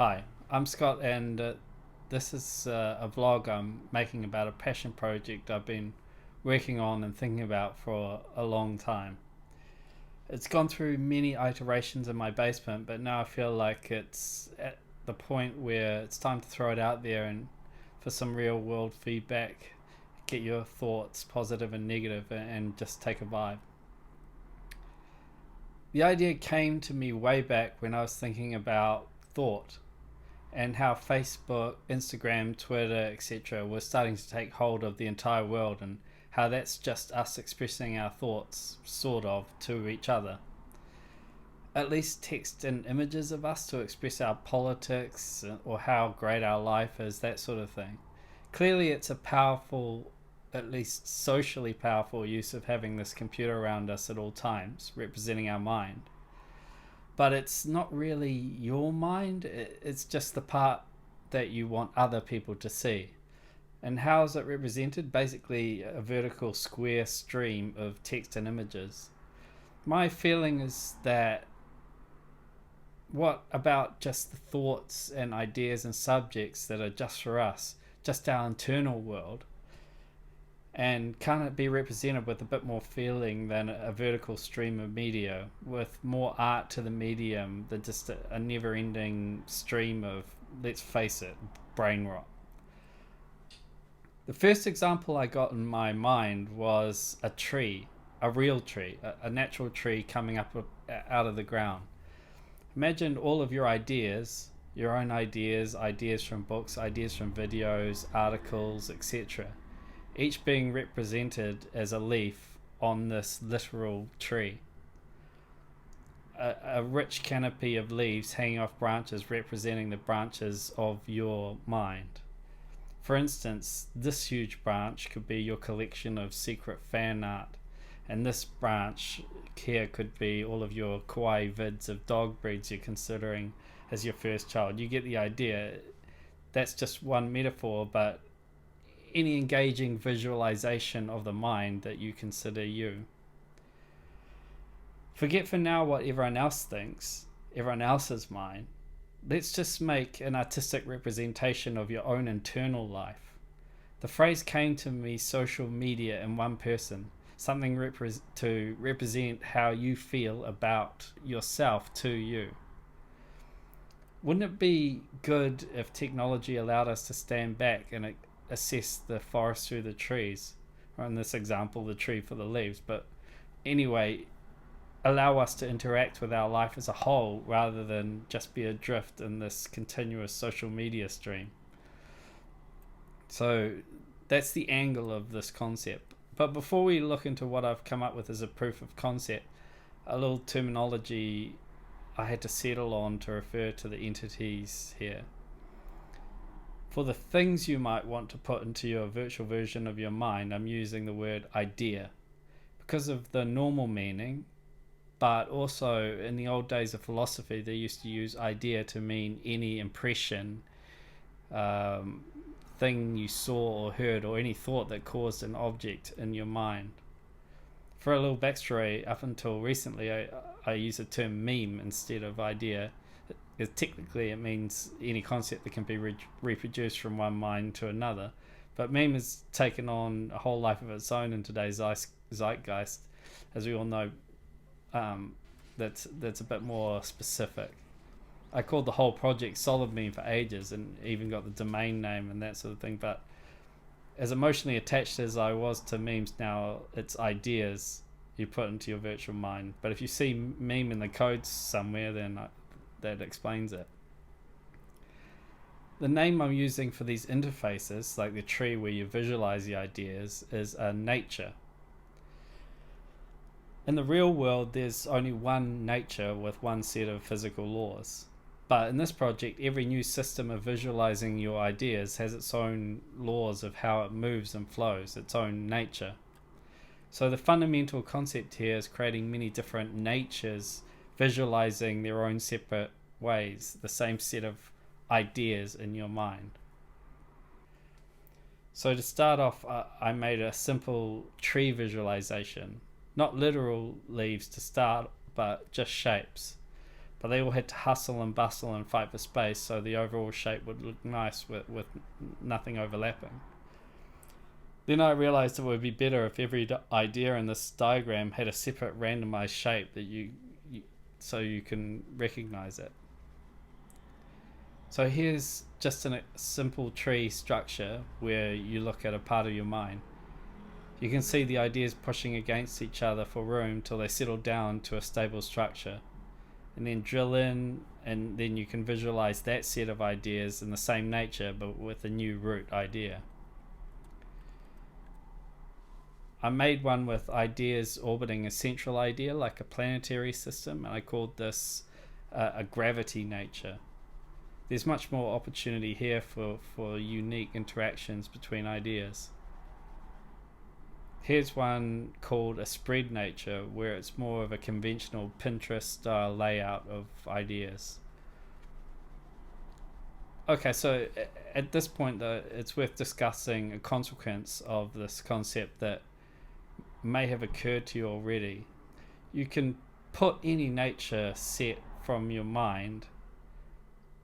Hi, I'm Scott, and this is a vlog I'm making about a passion project I've been working on and thinking about for a long time. It's gone through many iterations in my basement, but now I feel like it's at the point where it's time to throw it out there and for some real world feedback, get your thoughts, positive and negative, and just take a vibe. The idea came to me way back when I was thinking about thought and how Facebook, Instagram, Twitter, etc. were starting to take hold of the entire world, and how that's just us expressing our thoughts, sort of, to each other. At least text and images of us to express our politics or how great our life is, that sort of thing. Clearly, it's a powerful, at least socially powerful, use of having this computer around us at all times, representing our mind. But it's not really your mind, it's just the part that you want other people to see. And how is it represented? Basically, a vertical square stream of text and images. My feeling is that what about just the thoughts and ideas and subjects that are just for us, just our internal world? And can't it be represented with a bit more feeling than a vertical stream of media, with more art to the medium than just a never ending stream of, let's face it, brain rot? The first example I got in my mind was a tree, a real tree, a natural tree coming up out of the ground. Imagine all of your ideas, your own ideas, ideas from books, ideas from videos, articles, etc., each being represented as a leaf on this literal tree. A rich canopy of leaves hanging off branches representing the branches of your mind. For instance, this huge branch could be your collection of secret fan art, and this branch here could be all of your kawaii vids of dog breeds you're considering as your first child. You get the idea. That's just one metaphor, but any engaging visualization of the mind that you consider you. Forget for now what everyone else thinks, everyone else's mind. Let's just make an artistic representation of your own internal life. The phrase came to me: social media in one person, something to represent how you feel about yourself to you. Wouldn't it be good if technology allowed us to stand back and assess the forest through the trees, or in this example the tree for the leaves, but anyway, allow us to interact with our life as a whole rather than just be adrift in this continuous social media stream? So that's the angle of this concept. But before we look into what I've come up with as a proof of concept, a little terminology I had to settle on to refer to the entities here. For the things you might want to put into your virtual version of your mind, I'm using the word idea because of the normal meaning, but also in the old days of philosophy, they used to use idea to mean any impression, thing you saw or heard, or any thought that caused an object in your mind. For a little backstory, up until recently, I use the term meme instead of idea, because technically it means any concept that can be reproduced from one mind to another. But meme has taken on a whole life of its own in today's zeitgeist, as we all know. That's a bit more specific. I called the whole project Solid Meme for ages, and even got the domain name and that sort of thing. But as emotionally attached as I was to memes, now it's ideas you put into your virtual mind. But if you see meme in the codes somewhere, then that explains it. The name I'm using for these interfaces, like the tree where you visualize the ideas, is nature. In the real world, there's only one nature with one set of physical laws. But in this project, every new system of visualizing your ideas has its own laws of how it moves and flows, its own nature. So the fundamental concept here is creating many different natures visualizing their own separate ways, the same set of ideas in your mind. So to start off, I made a simple tree visualization. Not literal leaves to start, but just shapes. but they all had to hustle and bustle and fight for space so the overall shape would look nice with nothing overlapping. Then I realized it would be better if every idea in this diagram had a separate randomized shape that so you can recognize it. So here's just a simple tree structure where you look at a part of your mind. You can see the ideas pushing against each other for room till they settle down to a stable structure, and then drill in, and then you can visualize that set of ideas in the same nature but with a new root idea. I made one with ideas orbiting a central idea like a planetary system, and I called this a gravity nature. There's much more opportunity here for unique interactions between ideas. Here's one called a spread nature, where it's more of a conventional Pinterest style layout of ideas. Okay, so at this point though, it's worth discussing a consequence of this concept that may have occurred to you already. You can put any nature set from your mind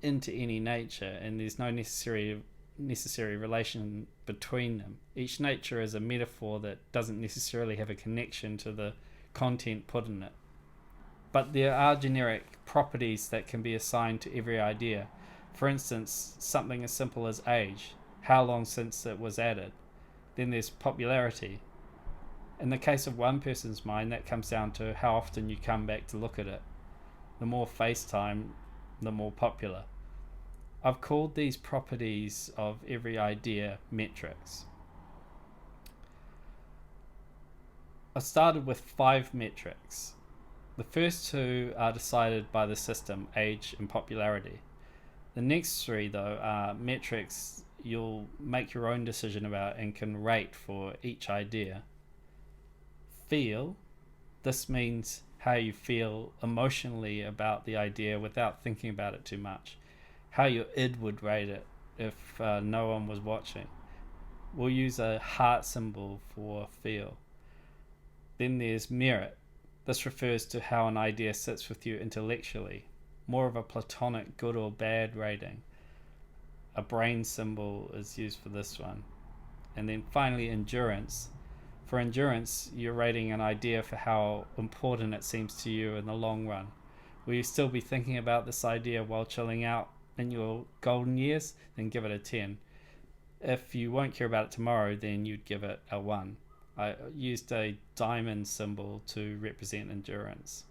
into any nature, and there's no necessary relation between them. Each nature is a metaphor that doesn't necessarily have a connection to the content put in it. But there are generic properties that can be assigned to every idea. For instance, something as simple as age, how long since it was added. Then there's popularity. In the case of one person's mind, that comes down to how often you come back to look at it. The more face time, the more popular. I've called these properties of every idea metrics. I started with 5 metrics. The first 2 are decided by the system, age and popularity. The next 3, though, are metrics you'll make your own decision about and can rate for each idea. Feel, this means how you feel emotionally about the idea without thinking about it too much. How your id would rate it if no one was watching. We'll use a heart symbol for feel. Then there's merit. This refers to how an idea sits with you intellectually, more of a platonic good or bad rating. A brain symbol is used for this one. And then finally, endurance. For endurance, you're rating an idea for how important it seems to you in the long run. Will you still be thinking about this idea while chilling out in your golden years? Then give it a 10. If you won't care about it tomorrow, then you'd give it a 1. I used a diamond symbol to represent endurance.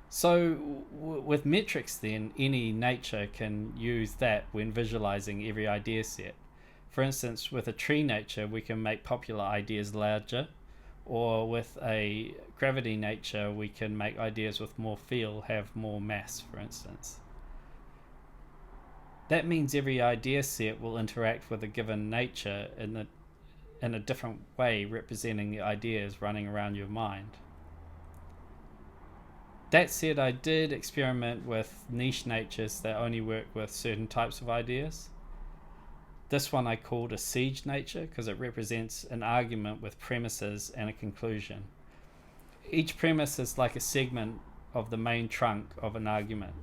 So with metrics then, any nature can use that when visualizing every idea set. For instance, with a tree nature, we can make popular ideas larger, or with a gravity nature, we can make ideas with more feel have more mass, for instance. That means every idea set will interact with a given nature in a different way, representing the ideas running around your mind. That said, I did experiment with niche natures that only work with certain types of ideas. This one I called a siege nature because it represents an argument with premises and a conclusion. Each premise is like a segment of the main trunk of an argument.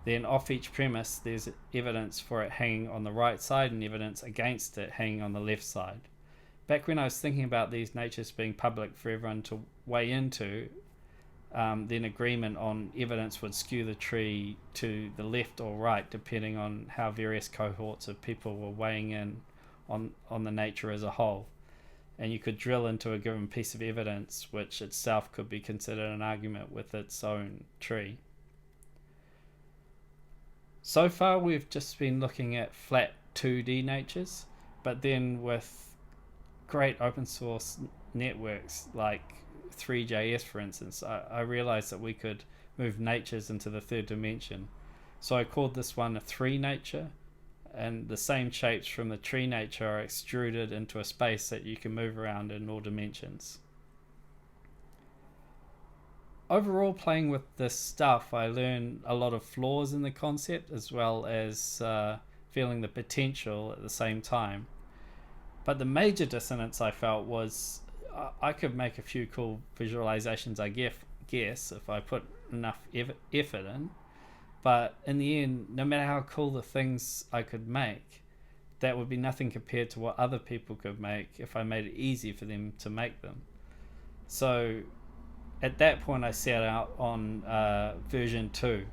Then off each premise there's evidence for it hanging on the right side and evidence against it hanging on the left side. Back when I was thinking about these natures being public for everyone to weigh into, then agreement on evidence would skew the tree to the left or right depending on how various cohorts of people were weighing in on the nature as a whole. And you could drill into a given piece of evidence which itself could be considered an argument with its own tree. So far we've just been looking at flat 2D natures, but then with great open source networks like 3JS, for instance, I realized that we could move natures into the third dimension. So I called this one a 3 nature, and the same shapes from the tree nature are extruded into a space that you can move around in all dimensions. Overall, playing with this stuff, I learned a lot of flaws in the concept as well as feeling the potential at the same time. But the major dissonance I felt was I could make a few cool visualizations, I guess, if I put enough effort in. But in the end, no matter how cool the things I could make, that would be nothing compared to what other people could make if I made it easy for them to make them. So at that point, I set out on version 2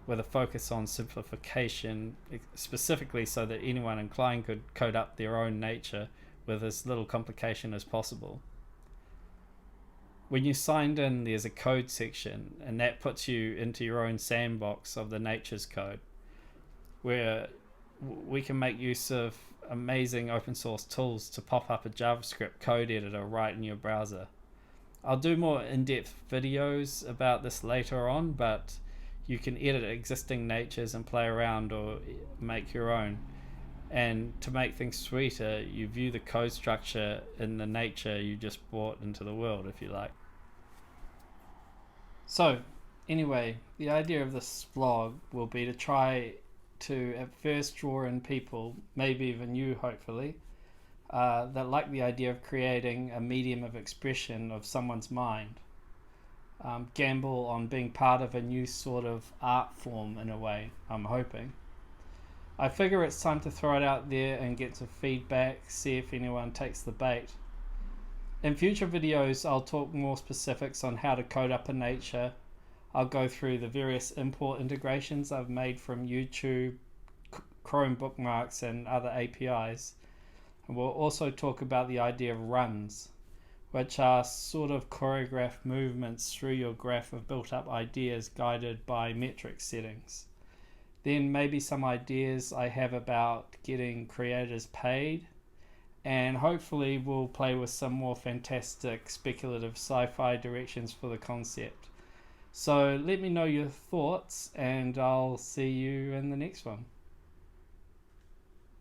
with a focus on simplification, specifically so that anyone inclined could code up their own nature with as little complication as possible. When you signed in, there's a code section, and that puts you into your own sandbox of the nature's code, where we can make use of amazing open source tools to pop up a JavaScript code editor right in your browser. I'll do more in-depth videos about this later on, but you can edit existing natures and play around or make your own. And to make things sweeter, you view the code structure in the nature you just brought into the world, if you like. So, anyway, the idea of this vlog will be to try to at first draw in people, maybe even you hopefully, that like the idea of creating a medium of expression of someone's mind. Gamble on being part of a new sort of art form in a way, I'm hoping. I figure it's time to throw it out there and get some feedback, see if anyone takes the bait. In future videos, I'll talk more specifics on how to code up a nature. I'll go through the various import integrations I've made from YouTube, Chrome bookmarks and other APIs. And we'll also talk about the idea of runs, which are sort of choreographed movements through your graph of built up ideas guided by metric settings. Then maybe some ideas I have about getting creators paid, and hopefully we'll play with some more fantastic speculative sci-fi directions for the concept. So let me know your thoughts, and I'll see you in the next one.